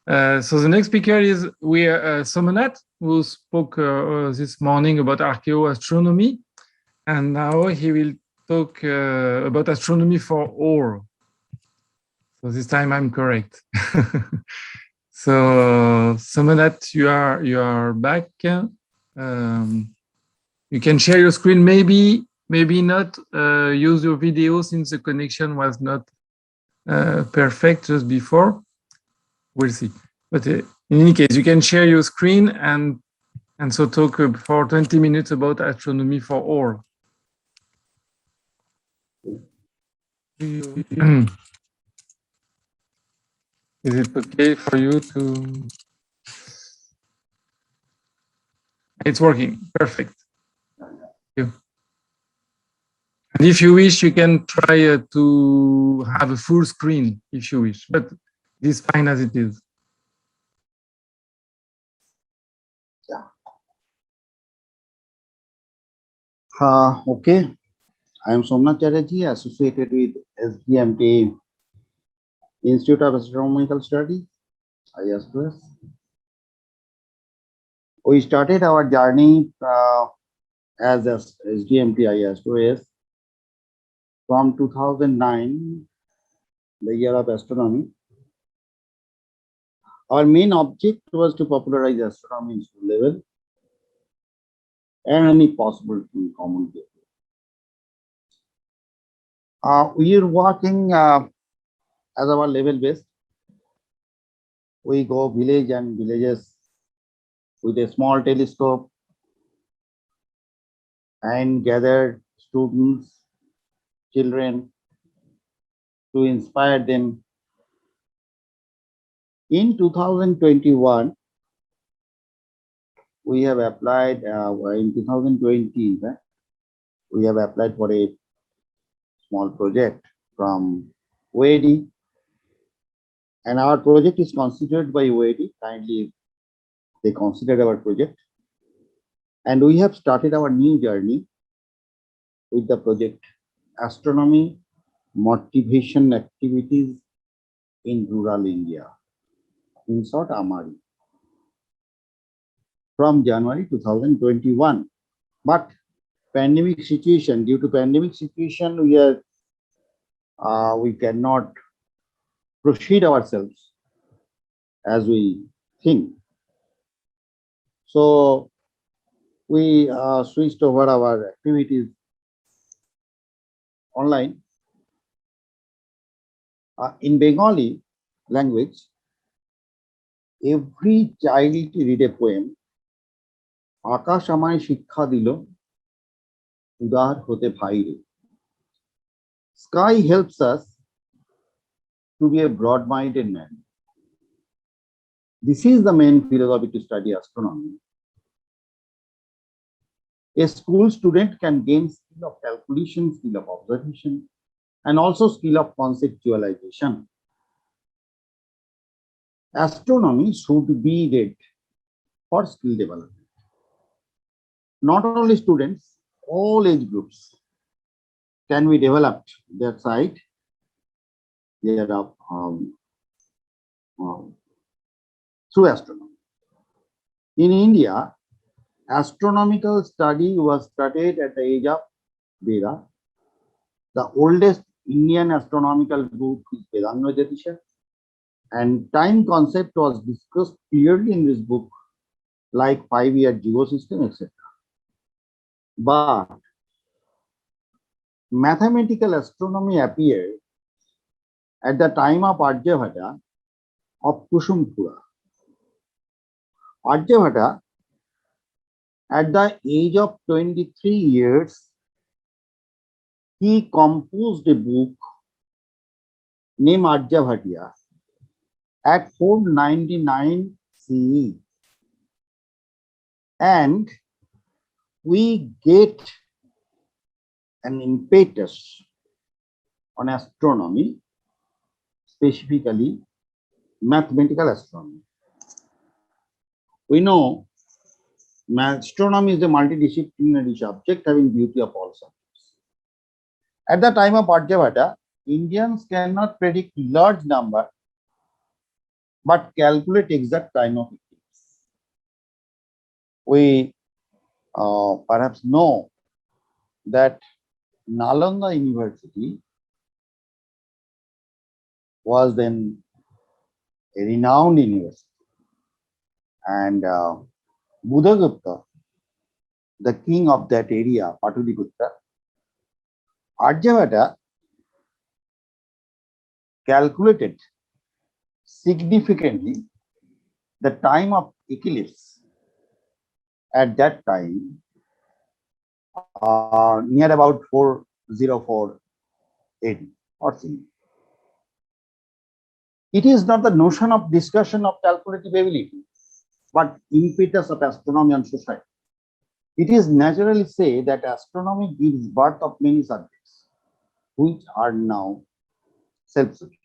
So the next speaker is Somenath, who spoke this morning about archaeoastronomy, and now he will talk about astronomy for all. So this time I'm correct. So Somenath, you are back. You can share your screen, maybe not use your video since the connection was not perfect just before. We'll see. But in any case, you can share your screen and so talk for 20 minutes about astronomy for all. Is it okay for you to? It's working. Perfect. Thank you. And if you wish, you can try to have a full screen if you wish, but it is fine as it is. Okay, I am Somenath Chatterjee, associated with SGMT Institute of Astronomical Studies, IASTOS. We started our journey as SGMT IASTOS from 2009, the year of astronomy. Our main object was to popularize astronomy in school level and any possible to communicate. We are working as our level based. We go village and villages with a small telescope and gather students, children to inspire them. In 2021, we have applied, in 2020, we have applied for a small project from OAD, and our project is considered by OAD. Kindly, they considered our project, and we have started our new journey with the project Astronomy Motivation Activities in Rural India, in short, AMARI, from January 2021. But pandemic situation, due to pandemic situation, we cannot proceed ourselves as we think. So we switched over our activities online. In Bengali language, every child read a poem. Akash আমায় শিক্ষা দিল উদার হতে ভাইরে. Sky helps us to be a broad-minded man. This is the main philosophy to study astronomy. A school student can gain skill of calculation, skill of observation, and also skill of conceptualization. Astronomy should be read for skill development. Not only students, all age groups can be developed their side through astronomy. In India, astronomical study was started at the age of Veda. The oldest Indian astronomical book is Vedanga Jyotisha, and time concept was discussed clearly in this book, like 5-year GHOU system, etc. But mathematical astronomy appeared at the time of Aryabhata of Kushumpura. Aryabhata, at the age of 23 years, he composed a book named Aryabhatiya at 499 CE. And we get an impetus on astronomy, specifically mathematical astronomy. We know astronomy is a multidisciplinary subject having beauty of all subjects. At the time of Aryabhata, Indians cannot predict large number, but calculate exact time of eclipse. We perhaps know that Nalanda University was then a renowned university, and Buddhagupta, the king of that area, Pataliputra, Aryabhata calculated significantly the time of eclipse at that time, near about 404 AD or something. It is not the notion of discussion of calculative ability, but impetus of astronomy and society. It is naturally said that astronomy gives birth of many subjects, which are now self-sufficient.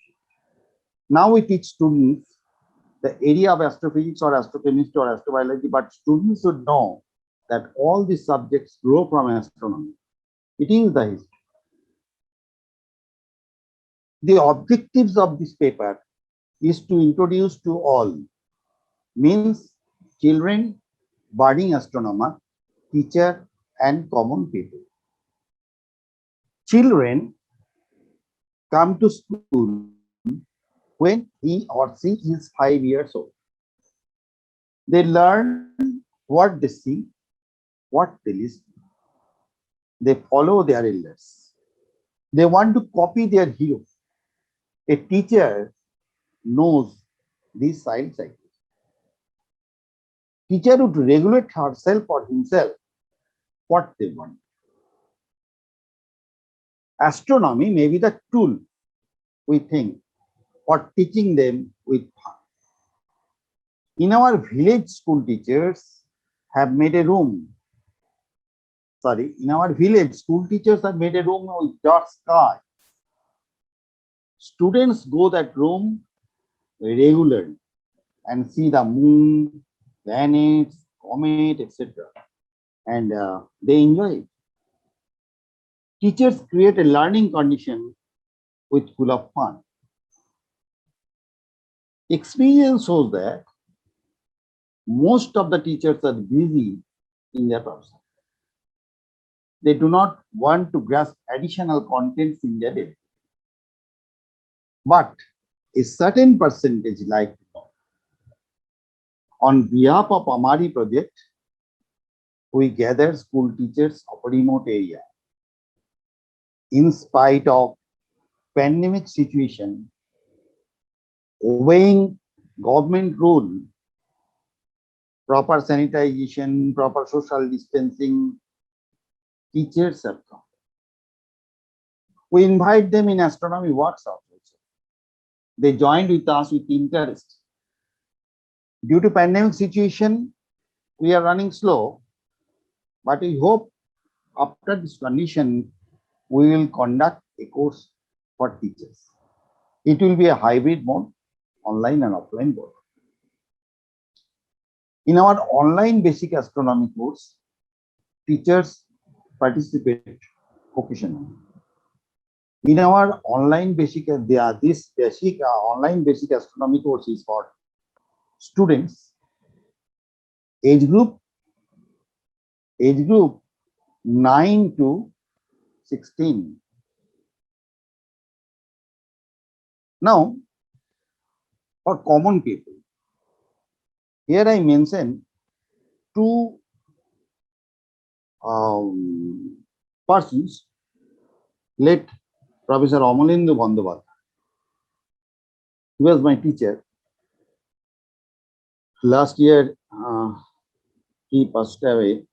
Now we teach students the area of astrophysics or astrochemistry or astrobiology, but students should know that all these subjects grow from astronomy. It is the history. The objectives of this paper is to introduce to all, means children, budding astronomer, teacher, and common people. Children come to school when he or she is 5 years old. They learn what they see, what they listen. They follow their elders. They want to copy their hero. A teacher knows these side cycles. Teacher would regulate herself or himself what they want. Astronomy may be the tool, we think, for teaching them with fun. In our village, school teachers have made a room. In our village, school teachers have made a room with dark sky. Students go that room regularly and see the moon, planets, comet, etc. And they enjoy it. Teachers create a learning condition with full of fun. Experience shows that most of the teachers are busy in their profession. They do not want to grasp additional contents in their day. But a certain percentage like to know. On behalf of Amari project, we gather school teachers of a remote area. In spite of pandemic situation, obeying government rule, proper sanitization, proper social distancing, teachers have come. We invite them in astronomy workshops also. They joined with us with interest. Due to pandemic situation, we are running slow, but we hope after this condition, we will conduct a course for teachers. It will be a hybrid mode, online and offline both. In our online basic astronomy course, teachers participate occasionally. In our online basic, this basic online basic astronomy course is for students age group 9 to 16. Now, for common people, here I mention two persons. Let Professor Amalindu Bandyopadhyay. He was my teacher. Last year, he passed away.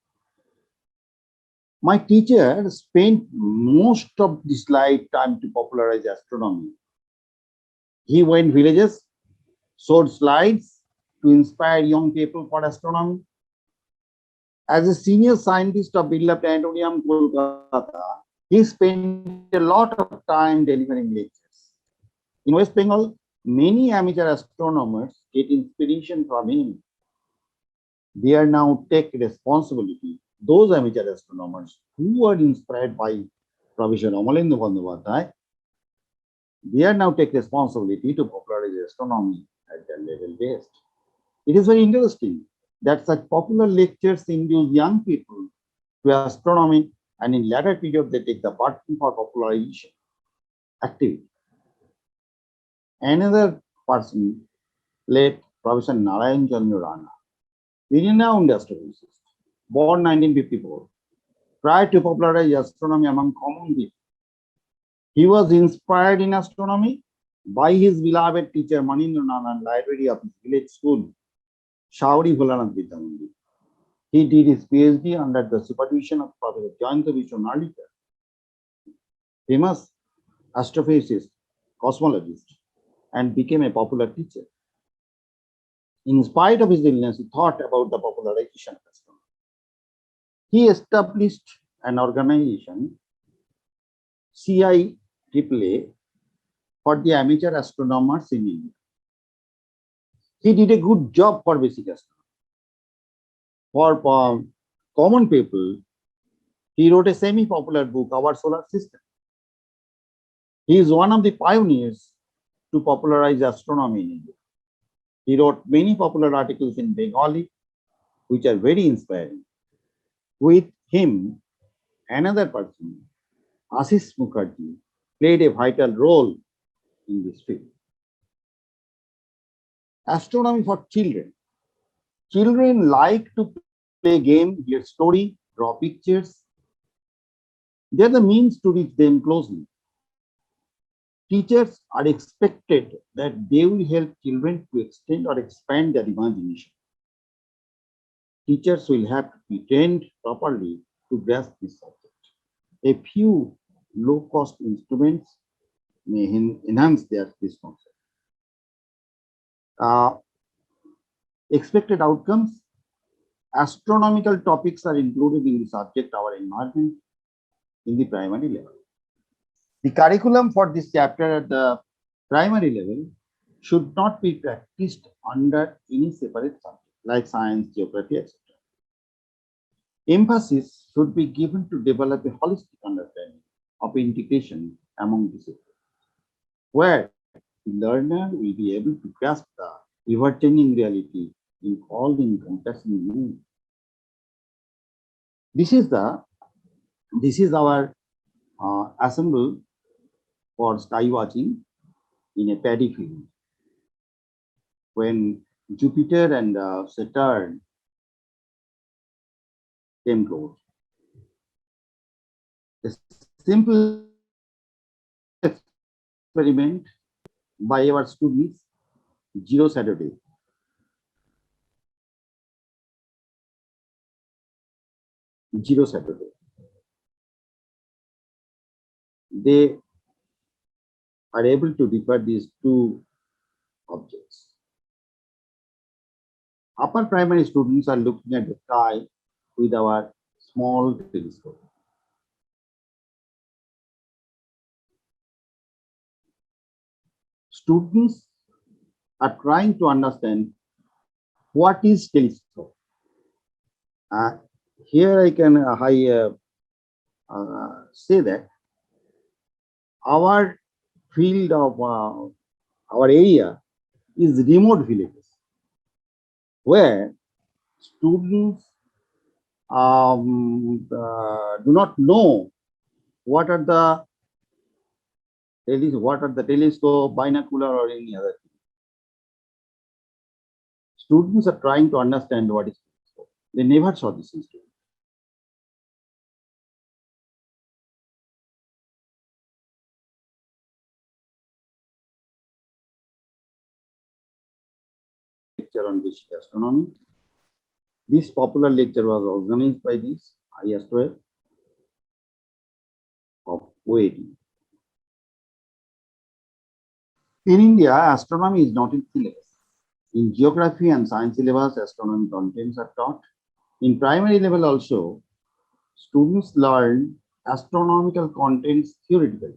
My teacher spent most of his lifetime to popularize astronomy. He went villages, showed slides to inspire young people for astronomy. As a senior scientist of Birla Planetarium, Kolkata, he spent a lot of time delivering lectures. In West Bengal, many amateur astronomers get inspiration from him. They are now take responsibility. Those amateur astronomers who are inspired by Professor Amalindu Bandyopadhyay, they are now take responsibility to popularize astronomy at the level based. It is very interesting that such popular lectures induce young people to astronomy, and in later period they take the burden for popularization activity. Another person, late Professor Narayan Chandra Rana, the renowned astrophysicist, born 1954, tried to popularize astronomy among common people. He was inspired in astronomy by his beloved teacher Manindranath and library of his village school, Shauri Bholanath Vidya Mandir. He did his PhD under the supervision of Professor Jayanta Vishwanalika, famous astrophysicist, cosmologist, and became a popular teacher. In spite of his illness, he thought about the popularization of astronomy. He established an organization, CIAAA, for the amateur astronomers in India. He did a good job for basic astronomy. For common people, he wrote a semi-popular book, Our Solar System. He is one of the pioneers to popularize astronomy in India. He wrote many popular articles in Bengali, which are very inspiring. With him, another person, Ashish Mukherjee, played a vital role in this field. Astronomy for children. Children like to play games, hear story, draw pictures. They are the means to reach them closely. Teachers are expected that they will help children to extend or expand their imagination. Teachers will have to be trained properly to grasp this subject. A few low-cost instruments may enhance this concept. Expected outcomes. Astronomical topics are included in the subject Our Environment in the primary level. The curriculum for this chapter at the primary level should not be practiced under any separate subject like science, geography, etc. Emphasis should be given to develop a holistic understanding of integration among disciplines, where the learner will be able to grasp the ever-changing reality in all the encompassing meaning. This is our assemble for sky watching in a paddy field. When Jupiter and Saturn came close. A simple experiment by our students, GHOU Saturday. GHOU Saturday. They are able to differ these two objects. Upper primary students are looking at the sky with our small telescope. Students are trying to understand what is telescope. Here I can say that our field of our area is remote villages, where students do not know what are the telescope, binocular, or any other thing. Students are trying to understand what is telescope. They never saw this instrument. Lecture on basic astronomy. This popular lecture was organized by this IAS12 of OAT. In India, astronomy is not in syllabus. In geography and science syllabus, astronomy contents are taught. In primary level also, students learn astronomical contents theoretically,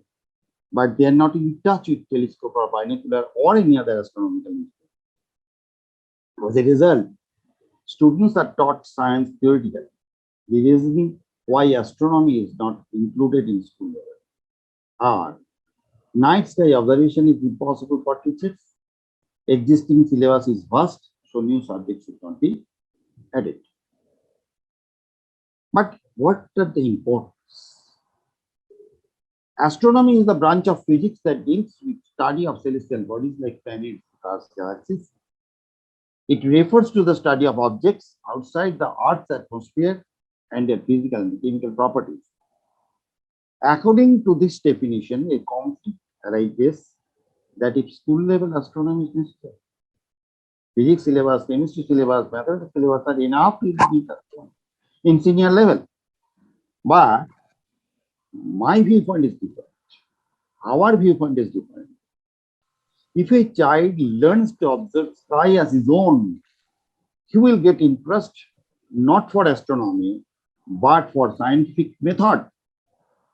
but they are not in touch with telescope or binocular or any other astronomical instrument. As a result, students are taught science theoretically. The reason why astronomy is not included in school level are night sky observation is impossible for teachers. Existing syllabus is vast, so new subjects should not be added. But what are the importance? Astronomy is the branch of physics that deals with study of celestial bodies like planets, stars, galaxies. It refers to the study of objects outside the Earth's atmosphere and their physical and chemical properties. According to this definition, a conflict arises that if school level astronomy is necessary, physics syllabus, chemistry syllabus, mathematics syllabus are enough to teach astronomy in senior level. But my viewpoint is different. Our viewpoint is different. If a child learns to observe sky as his own, he will get interest not for astronomy, but for scientific method.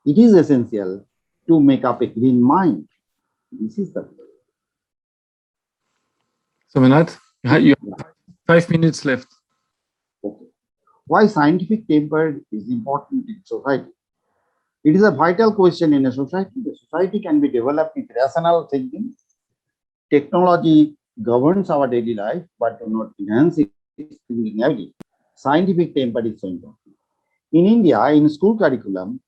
It is essential to make up a clean mind. This is the Somenath, you have 5 minutes left. okay. Why scientific temper is important in society? It is a vital question in a society. The society can be developed with rational thinking. Technology governs our daily life, but do not enhance its thinking ability. Scientific temper is so important. In India, in school curriculum,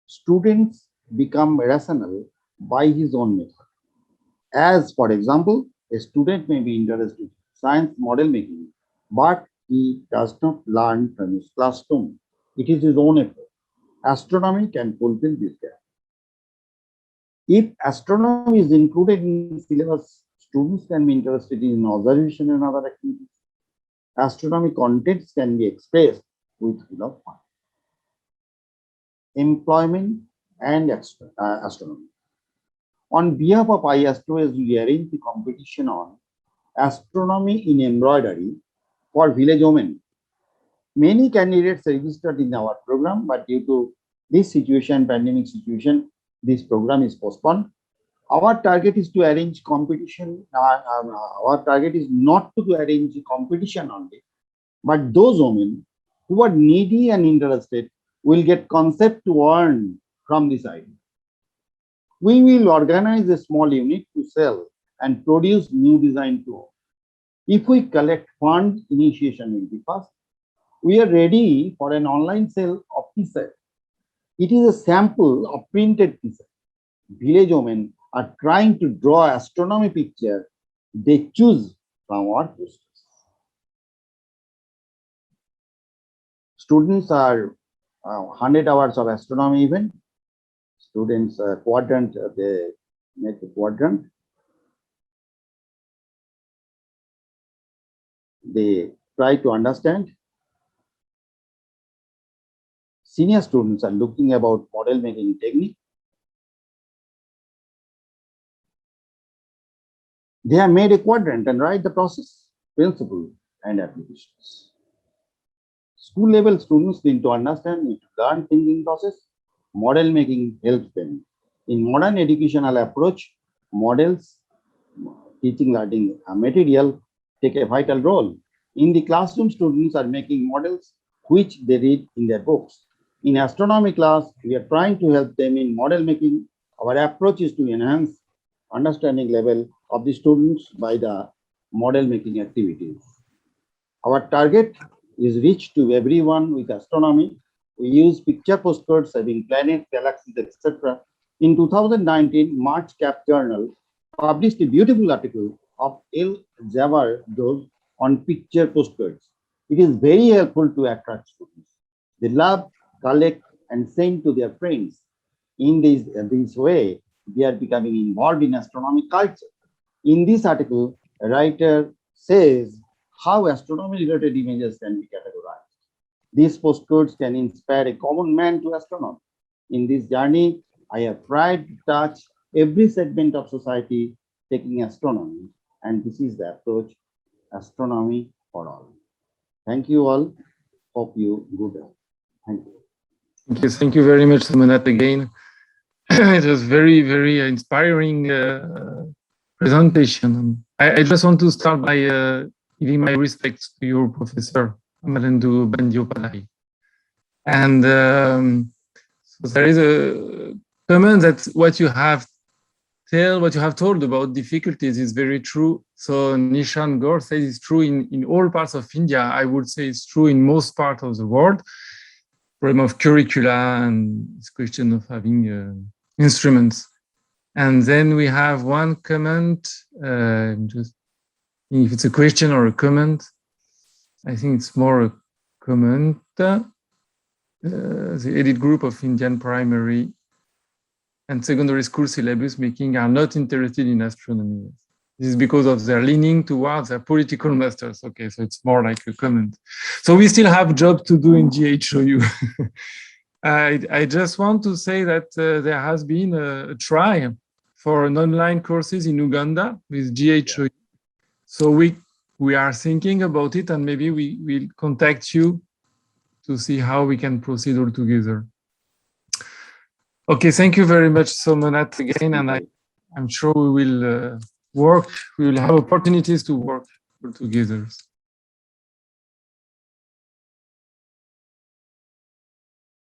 students become rational by his own method. As, for example, a student may be interested in science model making, but he does not learn from his classroom. It is his own effort. Astronomy can fulfill this gap. If astronomy is included in syllabus, students can be interested in observation and other activities. Astronomy contents can be expressed with fun. Employment and astronomy. On behalf of iAstro, we arrange the competition on astronomy in embroidery for village women. Many candidates registered in our program, but due to this situation, pandemic situation, this program is postponed. Our target is to arrange competition. Our target is not to arrange competition only, but those women who are needy and interested will get concept to earn from this idea. We will organize a small unit to sell and produce new design tools. If we collect fund, initiation will be fast. We are ready for an online sale of t-shirt. It is a sample of printed t-shirt. Village women are trying to draw astronomy picture. They choose from our posters. Students are 100 hours of astronomy event. Students quadrant, they make a quadrant. They try to understand. Senior students are looking about model making technique. They have made a quadrant and write the process, principle, and applications. School level students need to understand, need to learn thinking process. Model making helps them. In modern educational approach, models, teaching learning material take a vital role. In the classroom, students are making models which they read in their books. In astronomy class, we are trying to help them in model making. Our approach is to enhance understanding level of the students by the model making activities. Our target is reach to everyone with astronomy. We use picture postcards having planets, galaxies, etc. In 2019, March Cap Journal published a beautiful article of El Javar on picture postcards. It is very helpful to attract students. They love, collect, and send to their friends. In this way, they are becoming involved in astronomy culture. In this article, a writer says how astronomy-related images can be categorized. These postcards can inspire a common man to astronomy. In this journey, I have tried to touch every segment of society taking astronomy, and this is the approach, astronomy for all. Thank you all. Hope you good health. Thank you. Thank you very much, Somenath, again. It was very, very inspiring presentation. I just want to start by giving my respects to your professor, Amalendu Bandiopadai. And so there is a comment that what you have tell what you have told about difficulties is very true. So Nishan Gaur says it's true in all parts of India. I would say it's true in most parts of the world. Problem of curricula and this question of having instruments. And then we have one comment, just if it's a question or a comment. I think it's more a comment. The elite group of Indian primary and secondary school syllabus making are not interested in astronomy. This is because of their leaning towards their political masters. Okay, so it's more like a comment. So we still have job to do in GHOU. I just want to say that there has been a try for an online courses in Uganda with GHOU. So we are thinking about it, and maybe we will contact you to see how we can proceed all together. Okay, thank you very much, Somenath, again, and I'm sure we will work. We will have opportunities to work all together.